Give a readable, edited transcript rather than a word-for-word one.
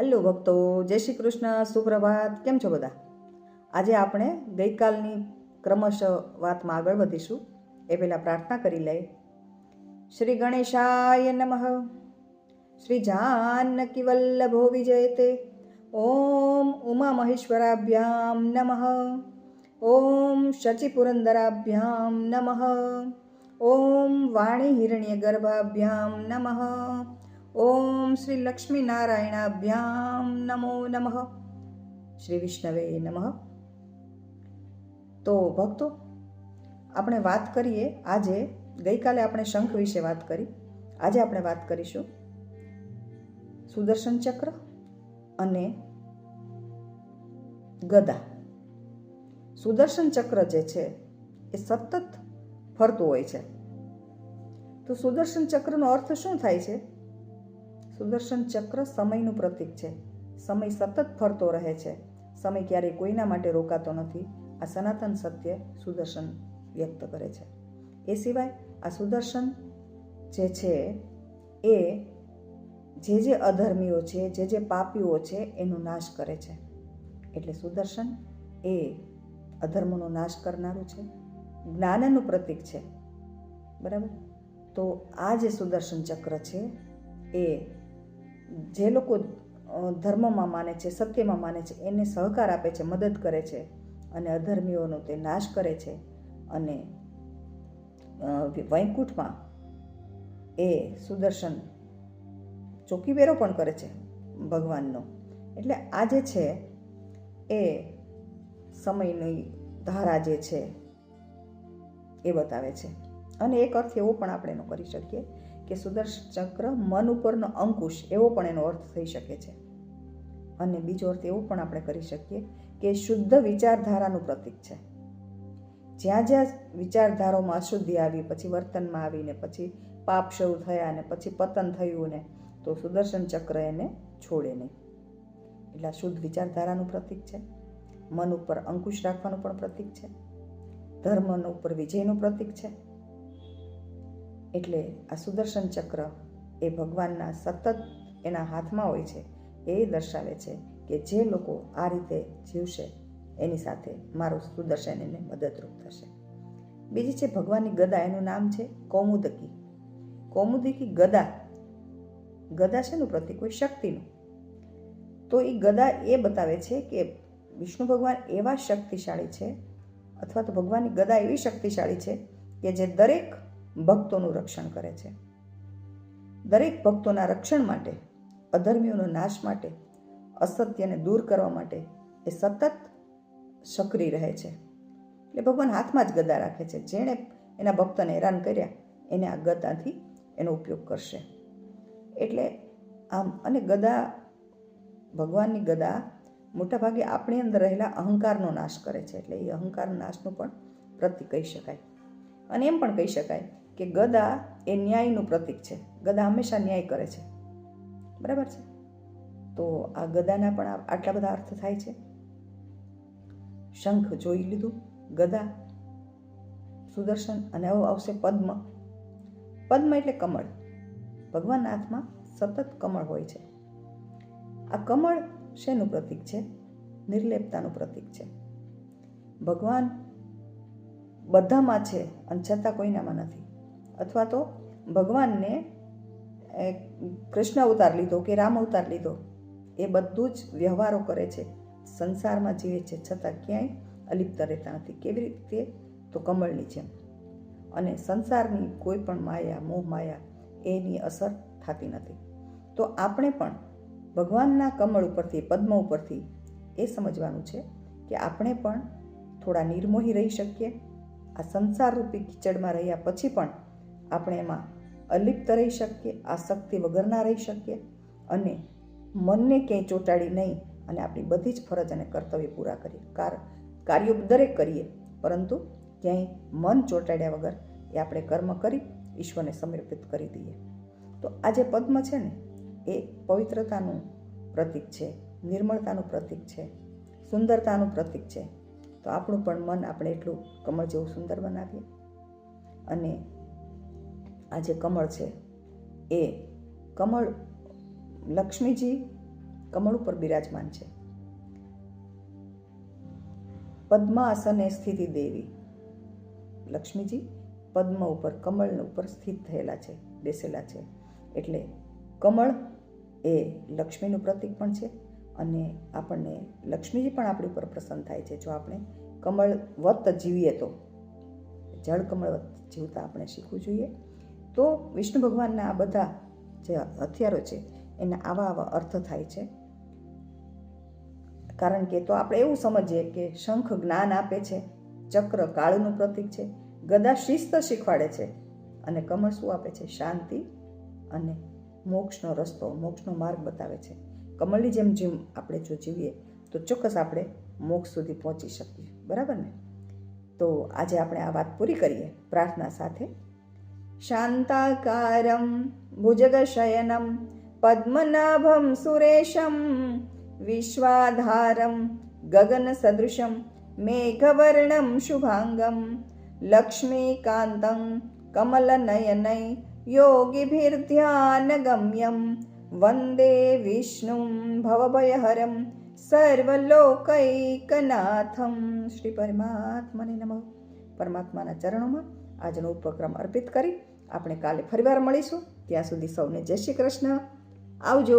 Hello ભક્તો, જય શ્રી કૃષ્ણ, સુપ્રભાત. કેમ છો બધા? આજે આપણે ગઈકાલની ક્રમશઃ વાતમાં આગળ વધીશું. એ પહેલાં પ્રાર્થના કરી લઈએ. શ્રી ગણેશાય નમઃ. શ્રી જાનકી વલ્લભો વિજયતે. ઓમ ઉમા મહેશ્વરાભ્યામ નમઃ. ઓમ શચિપુરંદરાભ્યામ નમઃ. ઓમ વાણી હિરણ્ય ગર્ભાભ્યામ નમઃ. ઓમ શ્રી લક્ષ્મી નારાયણાભ્યામ નમો નમઃ. શ્રી વિષ્ણવે નમઃ. તો ભક્તો, આપણે વાત કરીએ. આજે ગઈકાલે આપણે શંખ વિશે વાત કરી. આજે આપણે વાત કરીશું સુદર્શન ચક્ર અને ગદા. સુદર્શન ચક્ર જે છે એ સતત ફરતું હોય છે. તો સુદર્શન ચક્રનો અર્થ શું થાય છે? સુદર્શન ચક્ર સમયનું પ્રતીક છે. સમય સતત ફરતો રહે છે. સમય ક્યારેય કોઈના માટે રોકાતો નથી. આ સનાતન સત્ય સુદર્શન વ્યક્ત કરે છે. એ સિવાય આ સુદર્શન જે છે એ જે અધર્મીઓ છે, જે પાપીઓ છે એનો નાશ કરે છે. એટલે સુદર્શન એ અધર્મનો નાશ કરનારું છે, જ્ઞાનનું પ્રતીક છે. બરાબર? તો આ જે સુદર્શન ચક્ર છે એ જે લોકો ધર્મમાં માને છે, સત્યમાં માને છે, એને સહકાર આપે છે, મદદ કરે છે અને અધર્મીઓનો તે નાશ કરે છે. અને વૈકુંઠમાં એ સુદર્શન ચોકીવેરો પણ કરે છે ભગવાનનો. એટલે આ જે છે એ સમયની ધારા જે છે એ બતાવે છે. અને એક અર્થ એવો પણ આપણે એનો કરી શકીએ કે સુદર્શન ચક્ર મન ઉપરનો અંકુશ, એવો પણ એનો અર્થ થઈ શકે છે. અને બીજો અર્થ એવો પણ આપણે કરી શકીએ કે શુદ્ધ વિચારધારાનું પ્રતીક છે. જ્યાં જ્યાં વિચારધારામાં અશુદ્ધિ આવી, પછી વર્તનમાં આવીને પછી પાપ શરૂ થયા ને પછી પતન થયું ને, તો સુદર્શન ચક્ર એને છોડે નહીં. એટલે શુદ્ધ વિચારધારાનું પ્રતીક છે. મન ઉપર અંકુશ રાખવાનું પણ પ્રતીક છે. ધર્મનો ઉપર વિજયનું પ્રતીક છે. એટલે આ સુદર્શન ચક્ર એ ભગવાનના સતત એના હાથમાં હોય છે. એ દર્શાવે છે કે જે લોકો આ રીતે જીવશે એની સાથે મારું સુદર્શન એને મદદરૂપ થશે. બીજી છે ભગવાનની ગદા. એનું નામ છે કૌમુદકી. કૌમુદકી ગદા. ગદા શેનું પ્રતીક હોય? શક્તિનું. તો એ ગદા એ બતાવે છે કે વિષ્ણુ ભગવાન એવા શક્તિશાળી છે, અથવા તો ભગવાનની ગદા એવી શક્તિશાળી છે કે જે દરેક ભક્તોનું રક્ષણ કરે છે. દરેક ભક્તોના રક્ષણ માટે, અધર્મીઓનો નાશ માટે, અસત્યને દૂર કરવા માટે એ સતત સક્રિય રહે છે. એટલે ભગવાન હાથમાં જ ગદા રાખે છે. જેણે એના ભક્તોને હેરાન કર્યા એને આ ગદાથી એનો ઉપયોગ કરશે. એટલે આમ, અને ગદા, ભગવાનની ગદા મોટાભાગે આપણી અંદર રહેલા અહંકારનો નાશ કરે છે. એટલે એ અહંકાર નાશનું પણ પ્રતીક કહી શકાય. અને એમ પણ કહી શકાય કે ગદા એ ન્યાયનું પ્રતીક છે. ગદા હંમેશા ન્યાય કરે છે. બરાબર છે? તો આ ગદાના પણ આટલા બધા અર્થ થાય છે. શંખ જોઈ લીધું, ગદા, સુદર્શન, અને હવે આવશે પદ્મ. પદ્મ એટલે કમળ. ભગવાનના હાથમાં સતત કમળ હોય છે. આ કમળ શેનું પ્રતીક છે? નિર્લેપતાનું પ્રતીક છે. ભગવાન બધામાં છે અને છતાં કોઈનામાં નથી. અથવા તો ભગવાનને કૃષ્ણ અવતાર લીધો કે રામ અવતાર લીધો, એ બધું જ વ્યવહારો કરે છે, સંસારમાં જીવે છે, છતાં ક્યાંય અલિપ્ત રહેતા નથી. કેવી રીતે? તો કમળની જેમ. અને સંસારની કોઈ પણ માયા, મોહ માયા, એની અસર થતી નથી. તો આપણે પણ ભગવાનના કમળ ઉપરથી, પદ્મ ઉપરથી એ સમજવાનું છે કે આપણે પણ થોડા નિર્મોહી રહી શકીએ. આ સંસારરૂપી કીચડમાં રહ્યા પછી પણ આપણે એમાં અલિપ્ત રહી શકીએ, આસક્તિ વગરના રહી શકીએ, અને મનને ક્યાંય ચોંટાડી નહીં, અને આપણી બધી જ ફરજ અને કર્તવ્ય પૂરા કરીએ. કાર્યો દરેક કરીએ, પરંતુ ક્યાંય મન ચોંટાડ્યા વગર એ આપણે કર્મ કરી ઈશ્વરને સમર્પિત કરી દઈએ. તો આ જે પદ્મ છે ને એ પવિત્રતાનું પ્રતીક છે, નિર્મળતાનું પ્રતીક છે, સુંદરતાનું પ્રતીક છે. તો આપણું પણ મન આપણે એટલું કમળ જેવું સુંદર બનાવીએ. અને આ જે કમળ છે એ કમળ લક્ષ્મીજી કમળ ઉપર બિરાજમાન છે. પદ્માસને સ્થિતિ દેવી, લક્ષ્મીજી પદ્મ ઉપર, કમળ ઉપર સ્થિત થયેલા છે, બેસેલા છે. એટલે કમળ એ લક્ષ્મીનું પ્રતીક પણ છે અને આપણને લક્ષ્મીજી પણ આપણી ઉપર પ્રસન્ન થાય છે જો આપણે કમળવત જીવીએ તો. જળ કમળવત જીવતા આપણે શીખવું જોઈએ. તો વિષ્ણુ ભગવાનના આ બધા જે હથિયારો છે એના આવા અર્થ થાય છે. કારણ કે તો આપણે એવું સમજીએ કે શંખ જ્ઞાન આપે છે, ચક્ર કાળનું પ્રતીક છે, ગદા શિસ્ત શીખવાડે છે અને કમળ શું આપે છે? શાંતિ અને મોક્ષનો રસ્તો, મોક્ષનો માર્ગ બતાવે છે. કમળની જેમ જેમ આપણે જો જીવીએ તો ચોક્કસ આપણે મોક્ષ સુધી પહોંચી શકીએ. બરાબર ને? તો આજે આપણે આ વાત પૂરી કરીએ પ્રાર્થના સાથે. શાંતાકારમ ભુજગશયનમ પદ્મનાભમ સુરેશમ વિશ્વાધારમ ગગન સદૃશમ મેઘવર્ણમ શુભાંગમ લક્ષ્મીકાંતં કમલનયનૈ યોગીભિર્ધ્યાનગમ્યમ વંદે વિષ્ણું ભવભયહરમ સર્વલોકૈકનાથમ. શ્રી પરમાત્માને નમઃ. પરમાત્માના ચરણોમાં આજનો ઉપક્રમ અર્પિત કરી આપણે કાલે ફરીવાર મળીશું. ત્યાં સુધી સૌને જય શ્રી કૃષ્ણ. આવજો.